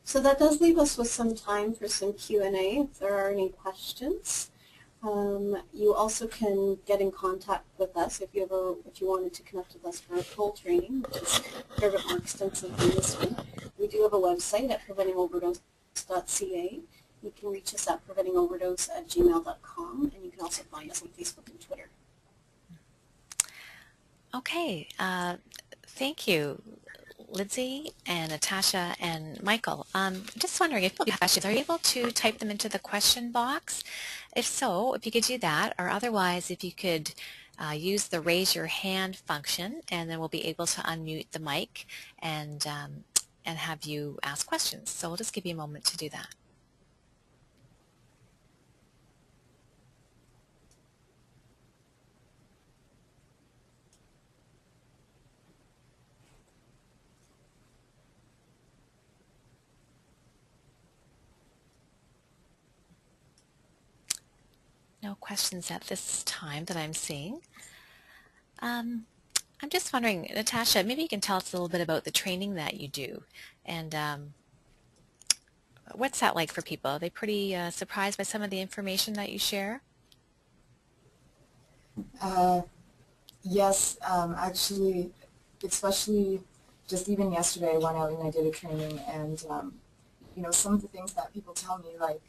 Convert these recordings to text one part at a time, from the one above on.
So that does leave us with some time for some Q&A if there are any questions. You also can get in contact with us if you wanted to connect with us for a full training, which is a fair bit more extensive than this one. We do have a website at preventingoverdose.ca. You can reach us at preventingoverdose@gmail.com, and you can also find us on Facebook and Twitter. Okay, thank you, Lindsay and Natasha and Michael. Just wondering if you have questions, are you able to type them into the question box? If so, if you could do that, or otherwise if you could use the raise your hand function, and then we'll be able to unmute the mic and have you ask questions. So we'll just give you a moment to do that. No questions at this time that I'm seeing. I'm just wondering, Natasha, maybe you can tell us a little bit about the training that you do, and what's that like for people? Are they pretty surprised by some of the information that you share? Yes, actually, especially just even yesterday I went out and I did a training, and you know, some of the things that people tell me, like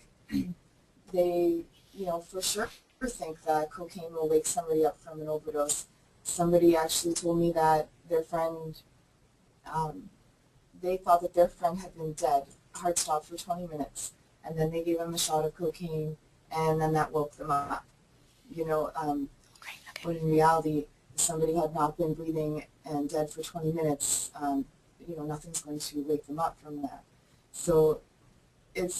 they, you know, for sure think that cocaine will wake somebody up from an overdose. Somebody actually told me that their friend, they thought that their friend had been dead, heart stopped for 20 minutes, and then they gave them a shot of cocaine, and then that woke them up. You know, when in reality, if somebody had not been breathing and dead for 20 minutes, you know, nothing's going to wake them up from that. So it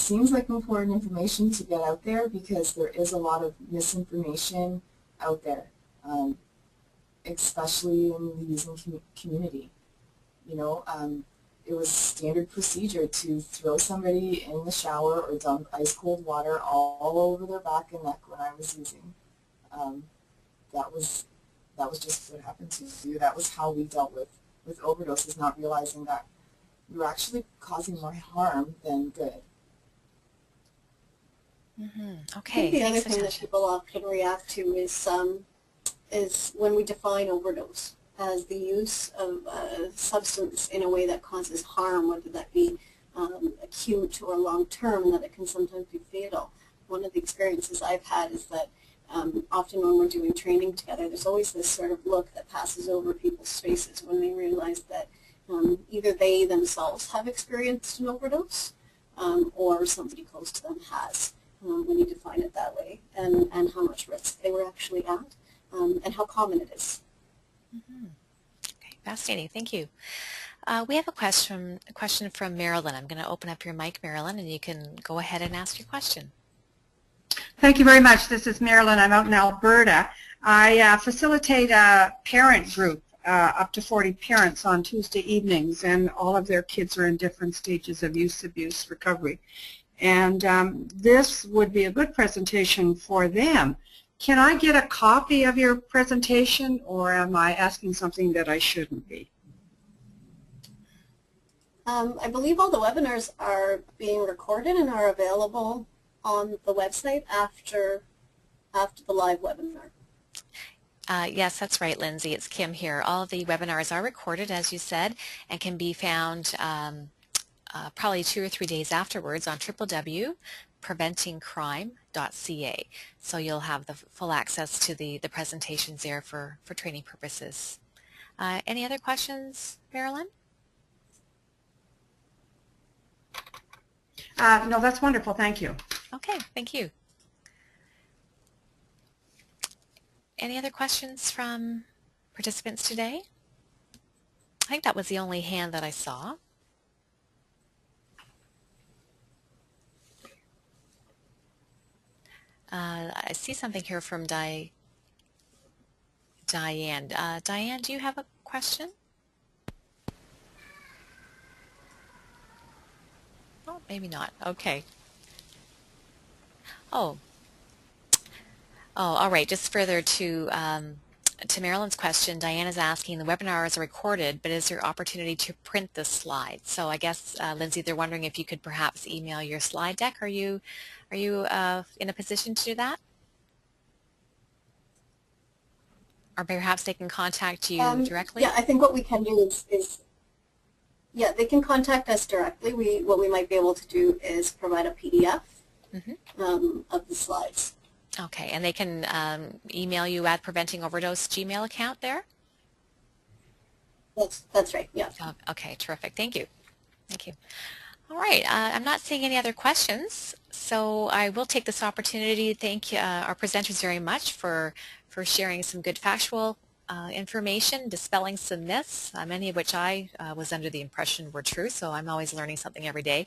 seems like important information to get out there, because there is a lot of misinformation out there, especially in the using community. You know, it was standard procedure to throw somebody in the shower or dump ice cold water all over their back and neck when I was using. That was just what happened to you. That was how we dealt with overdoses, not realizing that we were actually causing more harm than good. Okay. I think the other Thanks, thing that Natasha. people often react to is when we define overdose as the use of a substance in a way that causes harm, whether that be acute or long-term, and that it can sometimes be fatal. One of the experiences I've had is that often when we're doing training together, there's always this sort of look that passes over people's faces when they realize that either they themselves have experienced an overdose or somebody close to them has, when you define it that way, and how much risk they were actually at, and how common it is. Okay, fascinating. Thank you. We have a question from Marilyn. I'm going to open up your mic, Marilyn, and you can go ahead and ask your question. Thank you very much. This is Marilyn. I'm out in Alberta. I facilitate a parent group, up to 40 parents on Tuesday evenings, and all of their kids are in different stages of use, abuse, recovery. And this would be a good presentation for them. Can I get a copy of your presentation, or am I asking something that I shouldn't be? I believe all the webinars are being recorded and are available on the website after the live webinar. Yes, that's right, Lindsay. It's Kim here. All of the webinars are recorded, as you said, and can be found probably 2 or 3 days afterwards on www.preventingcrime.ca. So you'll have the full access to the presentations there for training purposes. Any other questions, Marilyn? No, that's wonderful. Thank you. Okay, thank you. Any other questions from participants today? I think that was the only hand that I saw. I see something here from Diane. Diane, do you have a question? Oh, maybe not. Okay. Oh, all right. Just further to to Marilyn's question, Diana's asking, the webinars are recorded, but is there opportunity to print the slides? So I guess, Lindsay, they're wondering if you could perhaps email your slide deck. Are you in a position to do that? Or perhaps they can contact you directly? Yeah, I think what we can do is yeah, they can contact us directly. What we might be able to do is provide a PDF of the slides. Okay, and they can email you at Preventing Overdose Gmail account there? That's right, yeah. Oh, okay, terrific. Thank you. Thank you. All right, I'm not seeing any other questions, so I will take this opportunity to thank our presenters very much for sharing some good factual information, dispelling some myths, many of which I was under the impression were true, so I'm always learning something every day,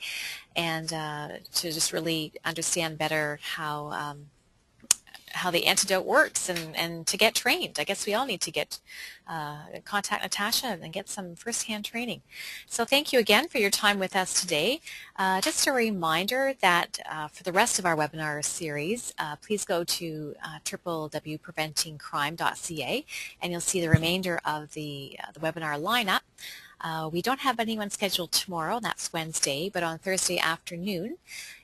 and to just really understand better how the antidote works and to get trained. I guess we all need to get contact Natasha and get some first-hand training. So thank you again for your time with us today. Just a reminder that for the rest of our webinar series, please go to www.preventingcrime.ca and you'll see the remainder of the webinar lineup. We don't have anyone scheduled tomorrow, that's Wednesday, but on Thursday afternoon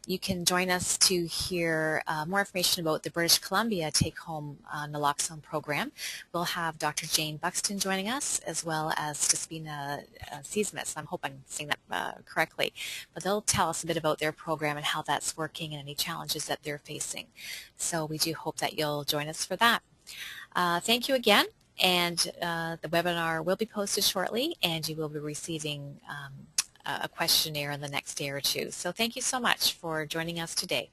you can join us to hear more information about the British Columbia take-home naloxone program. We'll have Dr. Jane Buxton joining us, as well as Despina Seismis. I hope I'm saying that correctly. But they'll tell us a bit about their program and how that's working and any challenges that they're facing. So we do hope that you'll join us for that. Thank you again. And the webinar will be posted shortly, and you will be receiving a questionnaire in the next day or two. So thank you so much for joining us today.